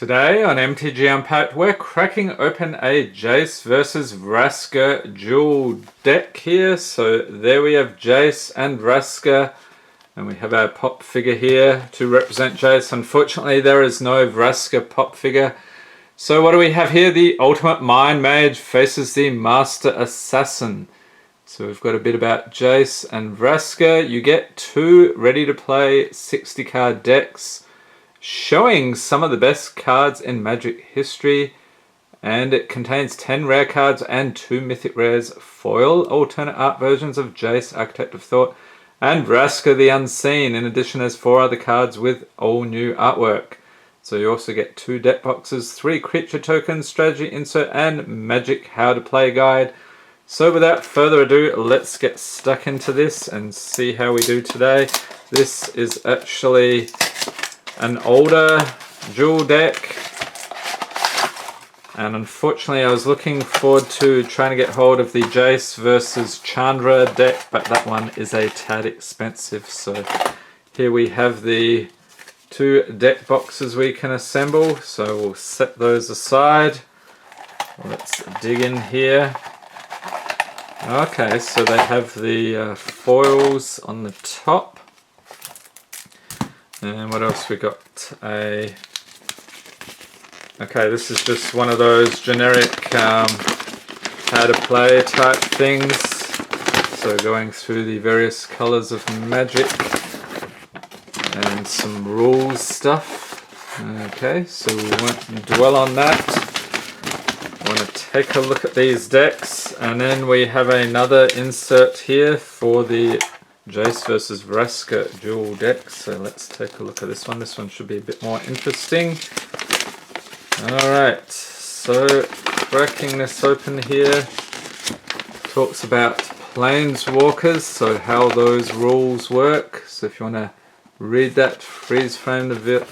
Today on MTG Unpacked, we're cracking open a Jace versus Vraska Duel deck here. So there we have Jace and Vraska, and we have our pop figure here to represent Jace. Unfortunately, there is no Vraska pop figure. So what do we have here? The Ultimate Mind Mage faces the Master Assassin. So we've got a bit about Jace and Vraska. You get two ready-to-play 60-card decks, showing some of the best cards in Magic history, and it contains 10 rare cards and 2 mythic rares, foil alternate art versions of Jace, Architect of Thought, and Vraska the Unseen. In addition, there's 4 other cards with all new artwork. So you also get 2 deck boxes, 3 creature tokens, strategy insert, and Magic how to play guide. So without further ado, let's get stuck into this and see how we do today. This is actually an older Duel deck, and unfortunately I was looking forward to trying to get hold of the Jace versus Chandra deck, but that one is a tad expensive. So here we have the 2 deck boxes we can assemble, so we'll set those aside. Let's dig in here. Okay, so they have the foils on the top. And what else we got? Okay, this is just one of those generic how to play type things. So going through the various colors of Magic and some rules stuff. Okay, so we won't dwell on that. I want to take a look at these decks, and then we have another insert here for the Jace versus Vraska Duel deck. So let's take a look at this one. This one should be a bit more interesting. Alright, so cracking this open here talks about Planeswalkers, so how those rules work. So if you want to read that, freeze frame the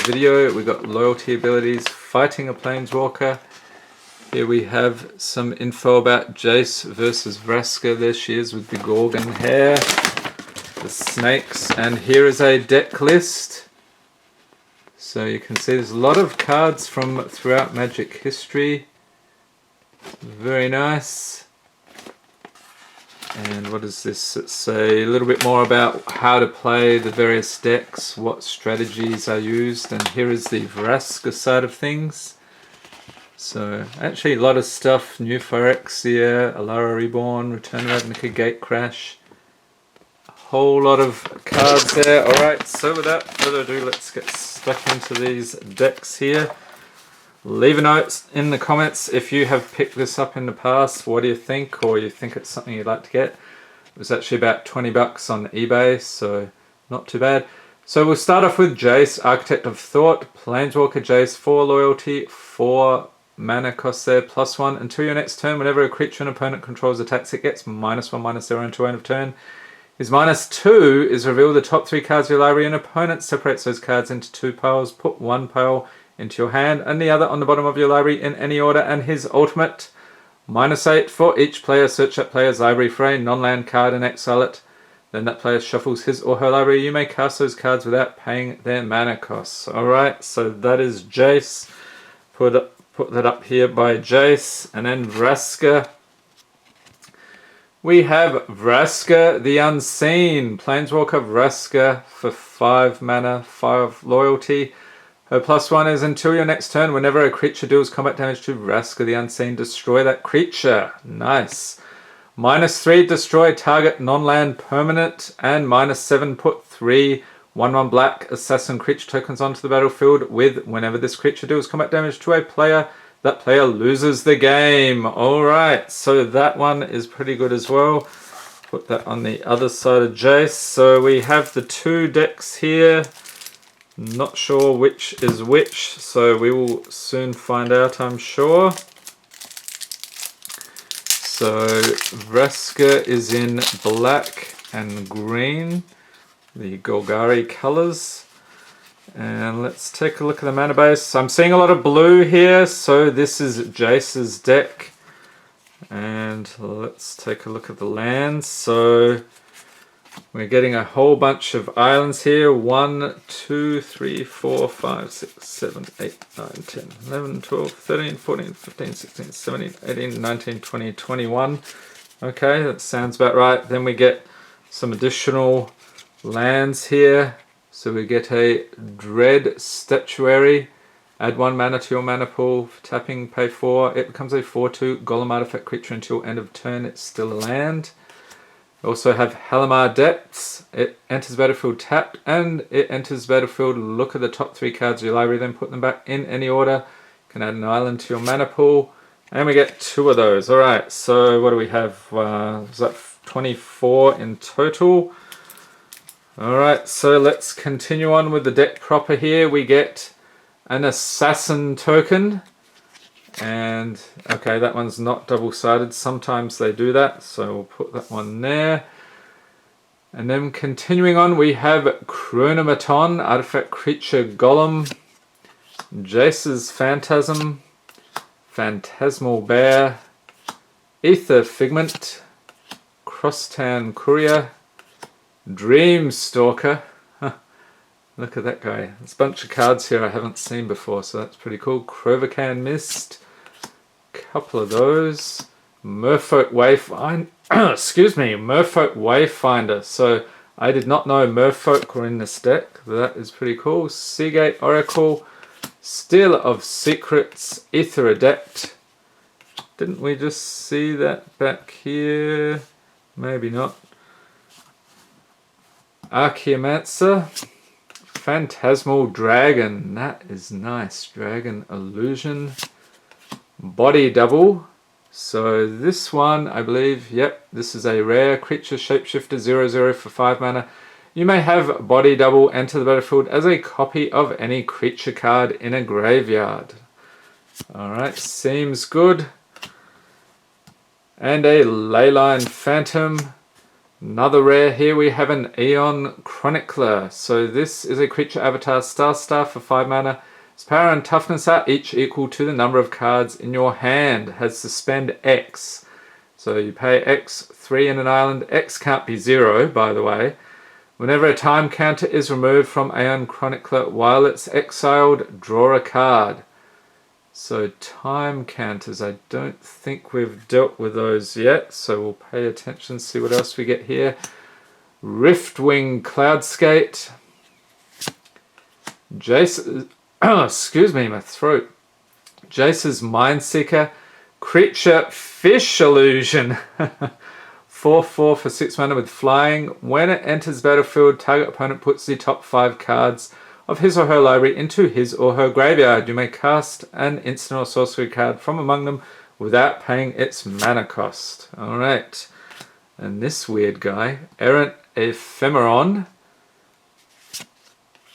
video. We got loyalty abilities, fighting a Planeswalker. Here we have some info about Jace versus Vraska. There she is with the Gorgon hair, the snakes, and here is a deck list. So you can see there's a lot of cards from throughout Magic history. Very nice. And what is this? It's a little bit more about how to play the various decks, what strategies are used, and here is the Vraska side of things. So actually a lot of stuff: New Phyrexia, Alara Reborn, Return of Ravnica, Gatecrash. A whole lot of cards there. Alright, so without further ado, let's get stuck into these decks here. Leave a note in the comments if you have picked this up in the past. What do you think, or you think it's something you'd like to get? It was actually about 20 bucks on eBay, so not too bad. So we'll start off with Jace, Architect of Thought, Planeswalker Jace, 4 loyalty, 4 mana cost there, +1. Until your next turn, whenever a creature an opponent controls attacks, it gets -1/-0 until end of turn. His -2 is reveal the top 3 cards of your library. An opponent separates those cards into 2 piles. Put 1 pile into your hand and the other on the bottom of your library in any order. And his ultimate, -8 for each player. Search that player's library for a non-land card and exile it. Then that player shuffles his or her library. You may cast those cards without paying their mana costs. Alright, so that is Jace. Put that up here by Jace. And then Vraska. We have Vraska the Unseen. Planeswalker Vraska for 5 mana, 5 loyalty. Her +1 is until your next turn, whenever a creature deals combat damage to Vraska the Unseen, destroy that creature. Nice. -3, destroy target non-land permanent. And -7, put 3 1/1 black assassin creature tokens onto the battlefield with whenever this creature deals combat damage to a player, that player loses the game. Alright, so that one is pretty good as well. Put that on the other side of Jace. So we have the 2 decks here. Not sure which is which, so we will soon find out, I'm sure. So Vraska is in black and green, the Golgarl colors. And let's take a look at the mana base. I'm seeing a lot of blue here, so this is Jace's deck. And let's take a look at the lands. So We're getting a whole bunch of islands here. 1, 2, 3, 4, 5, 6, 7, 8, 9, 10, 11, 12, 13, 14, 15, 16, 17, 18, 19, 20, 21. Okay, that sounds about right. Then we get some additional lands here. So we get a Dread Statuary. Add 1 mana to your mana pool. For tapping, pay 4. It becomes a 4/2 Golem artifact creature until end of turn. It's still a land. We also have Halimar Depths. It enters battlefield tapped and it enters battlefield. Look at the top 3 cards of your library, then put them back in any order. You can add an island to your mana pool. And we get 2 of those. Alright, so what do we have? Is that 24 in total? Alright, so let's continue on with the deck proper here. We get an Assassin token. And okay, that one's not double-sided. Sometimes they do that, so we'll put that one there. And then continuing on, we have Chronomaton, artifact creature golem, Jace's Phantasm, Phantasmal Bear, Ether Figment, Crosstown Courier, Dream Stalker. Look at that guy. There's a bunch of cards here I haven't seen before, so that's pretty cool. Crovacan Mist, couple of those. Merfolk Wayfinder. Excuse me, Merfolk Wayfinder. So I did not know Merfolk were in this deck. That is pretty cool. Seagate Oracle, Stealer of Secrets, Ether Adept. Didn't we just see that back here? Maybe not. Archaeomancer, Phantasmal Dragon. That is nice. Dragon Illusion. Body Double. So this one, I believe, yep, this is a rare creature shapeshifter 0/0 for 5 mana. You may have Body Double enter the battlefield as a copy of any creature card in a graveyard. Alright, seems good. And a Leyline Phantom. Another rare here, we have an Aeon Chronicler. So this is a creature avatar star for 5 mana. Its power and toughness are each equal to the number of cards in your hand. Has suspend X. So you pay X, 3 in an island. X can't be 0, by the way. Whenever a time counter is removed from Aeon Chronicler while it's exiled, draw a card. So time counters, I don't think we've dealt with those yet, so we'll pay attention, see what else we get here. Riftwing Cloudskate. Jace, excuse me, my throat. Jace's Mindseeker. Creature Fish Illusion. 4/4 for 6 mana with flying. When it enters battlefield, target opponent puts the top 5 cards of his or her library into his or her graveyard. You may cast an instant or sorcery card from among them without paying its mana cost. Alright. And this weird guy, Errant Ephemeron.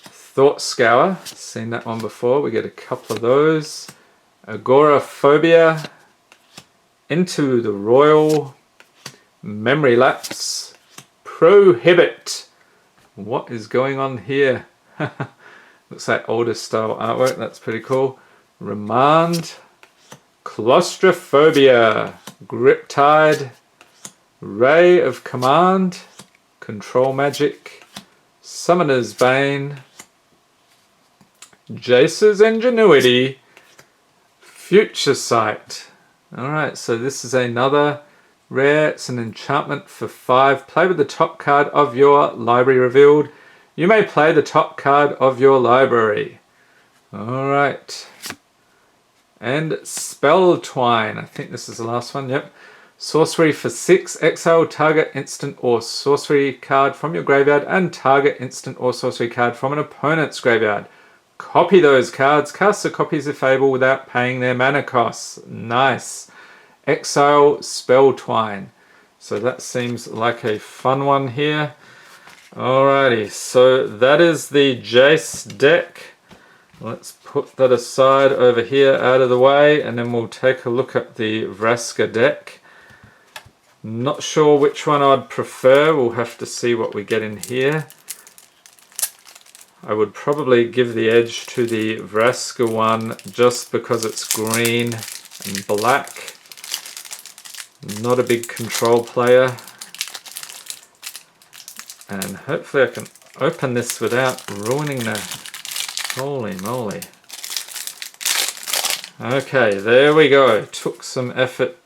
Thought Scour. Seen that one before. We get a couple of those. Agoraphobia. Into the Royal. Memory Lapse. Prohibit. What is going on here? Looks like older style artwork. That's pretty cool. Remand. Claustrophobia. Griptide. Ray of Command. Control Magic. Summoner's Bane. Jace's Ingenuity. Future Sight. Alright, so this is another rare. It's an enchantment for 5. Play with the top card of your library revealed. You may play the top card of your library. Alright. And Spell Twine. I think this is the last one. Yep. Sorcery for 6. Exile target instant or sorcery card from your graveyard and target instant or sorcery card from an opponent's graveyard. Copy those cards. Cast the copies if able without paying their mana costs. Nice. Exile Spell Twine. So that seems like a fun one here. Alrighty, so that is the Jace deck. Let's put that aside over here out of the way, and then we'll take a look at the Vraska deck. Not sure which one I'd prefer. We'll have to see what we get in here. I would probably give the edge to the Vraska one just because it's green and black. Not a big control player. And hopefully I can open this without ruining the... Holy moly. Okay, there we go. Took some effort.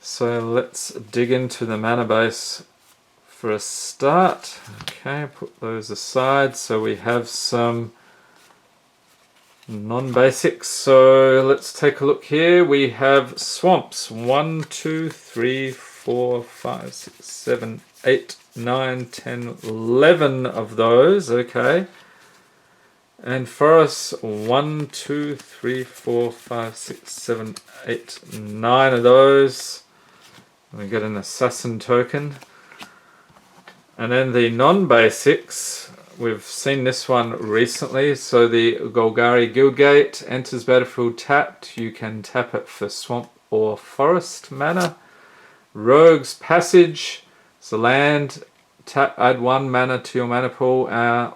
So let's dig into the mana base for a start. Okay, put those aside. So we have some non-basics. So let's take a look here. We have swamps. 1, 2, 3, 4, 5, 6, 7, 8, 9, 10, 11 of those. Okay. And forests, 1, 2, 3, 4, 5, 6, 7, 8, 9 of those. We get an assassin token. And then the non-basics, we've seen this one recently. So the Golgarl Guildgate enters battlefield tapped. You can tap it for swamp or forest mana. Rogue's Passage, it's a land. Tap, add 1 mana to your mana pool,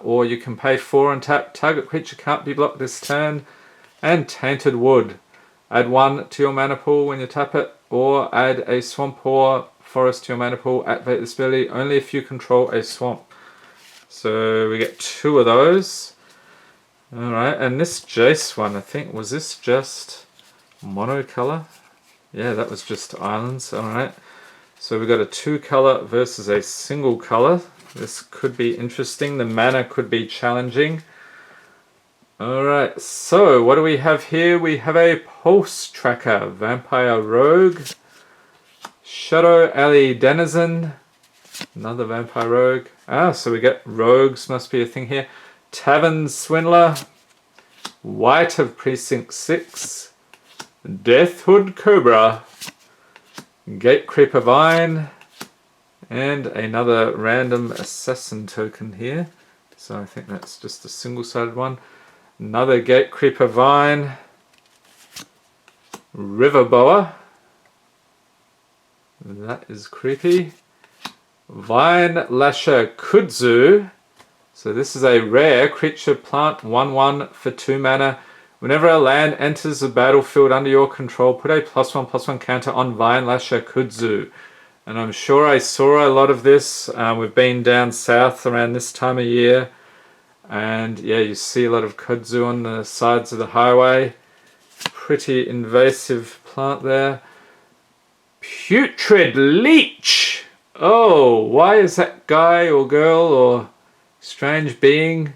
or you can pay 4 and tap. Target creature can't be blocked this turn. And Tainted Wood, add 1 to your mana pool when you tap it, or add a swamp or forest to your mana pool. Activate this ability only if you control a swamp. So we get 2 of those. Alright, and this Jace one, I think, was this just monocolor? Yeah, that was just islands. Alright. So we've got a 2-color versus a single color. This could be interesting. The mana could be challenging. Alright, so what do we have here? We have a Pulse Tracker, Vampire Rogue, Shadow Alley Denizen, another Vampire Rogue. So we get rogues, must be a thing here. Tavern Swindler, White of Precinct 6, Deathhood Cobra, Gatecreeper Vine, and another random assassin token here. So I think that's just a single-sided one. Another Gatecreeper Vine, River Boa. That is creepy. Vine Lasher Kudzu. So this is a rare creature plant 1/1 for 2 mana. Whenever a land enters the battlefield under your control, put a +1/+1 counter on Vine Lasher Kudzu. And I'm sure I saw a lot of this. We've been down south around this time of year. And yeah, you see a lot of kudzu on the sides of the highway. Pretty invasive plant there. Putrid Leech! Oh, why is that guy or girl or strange being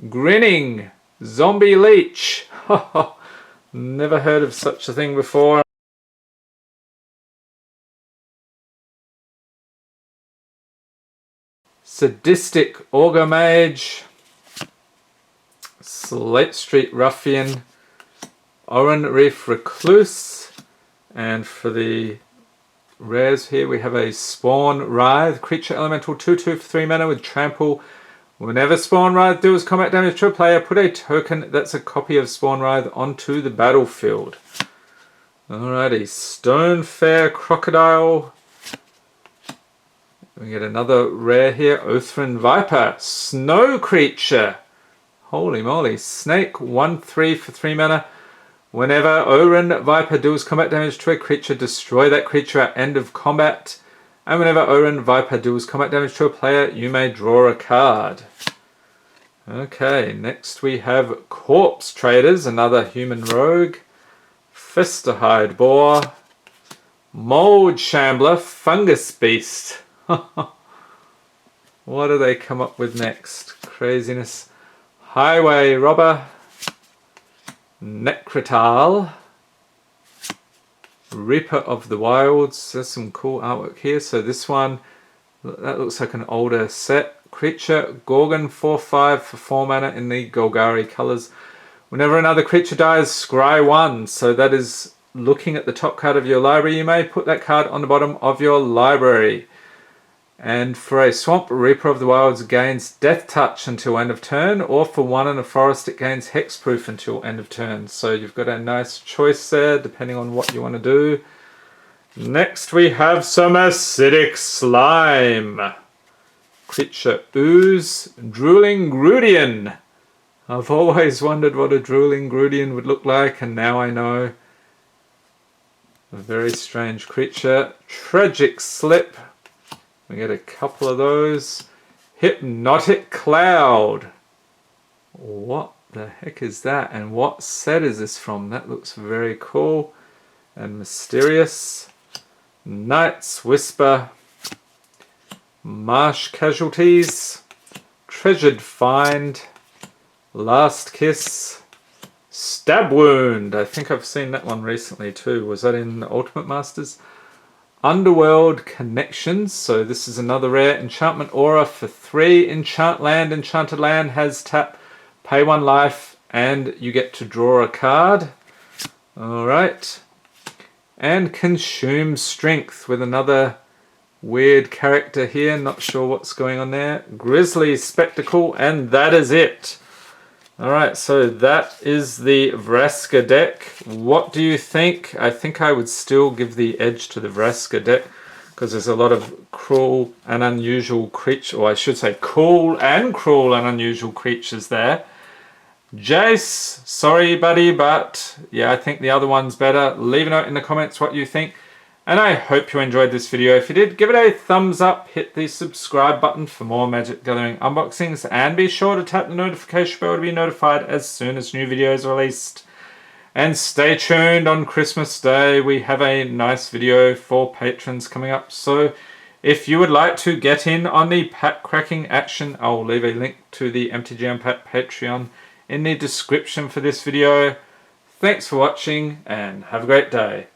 grinning? Zombie Leech! Never heard of such a thing before. Sadistic Augur Mage, Slate Street Ruffian, Oran Reef Recluse, and for the rares here we have a Spawn Writhe, creature elemental 2/2 for 3 mana with trample. Whenever Spawn Writhe deals combat damage to a player, put a token that's a copy of Spawn Writhe onto the battlefield. Alrighty, Stonefair Crocodile. We get another rare here, Olan Viper, Snow Creature. Holy moly, Snake 1/3 for 3 mana. Whenever Olan Viper deals combat damage to a creature, destroy that creature at end of combat. And whenever Olan Viper deals combat damage to a player, you may draw a card. Okay, next we have Corpse Traders, another human rogue. Festerhide Boar, Mold Shambler, Fungus Beast. What do they come up with next? Craziness. Highway Robber, Necrotal, Reaper of the Wilds. There's some cool artwork here. So this one, that looks like an older set. Creature, Gorgon 4/5 for 4 mana in the Golgarl colours. Whenever another creature dies, scry 1. So that is looking at the top card of your library. You may put that card on the bottom of your library. And for a swamp, Reaper of the Wilds gains Death Touch until end of turn, or for 1 in a forest it gains Hexproof until end of turn. So you've got a nice choice there depending on what you want to do. Next we have some Acidic Slime. Creature Ooze, Drooling Groodion. I've always wondered what a Drooling Groodion would look like, and now I know. A very strange creature. Tragic Slip. We get a couple of those. Hypnotic Cloud. What the heck is that? And what set is this from? That looks very cool and mysterious. Night's Whisper. Marsh Casualties. Treasured Find. Last Kiss. Stab Wound. I think I've seen that one recently too. Was that in Ultimate Masters? Underworld Connections. So this is another rare enchantment aura for 3 enchant land. Enchanted land has tap, pay 1 life, and you get to draw a card. Alright. And Consume Strength with another weird character here. Not sure what's going on there. Grizzly Spectacle, and that is it. Alright, so that is the Vraska deck. What do you think? I think I would still give the edge to the Vraska deck because there's a lot of cruel and unusual creatures, or I should say cool and cruel and unusual creatures there. Jace, sorry buddy, but yeah, I think the other one's better. Leave a note in the comments what you think. And I hope you enjoyed this video. If you did, give it a thumbs up, hit the subscribe button for more Magic Gathering unboxings, and be sure to tap the notification bell to be notified as soon as new videos are released. And stay tuned, on Christmas Day we have a nice video for patrons coming up. So if you would like to get in on the pack cracking action, I'll leave a link to the MTG Unpacked Patreon in the description for this video. Thanks for watching and have a great day.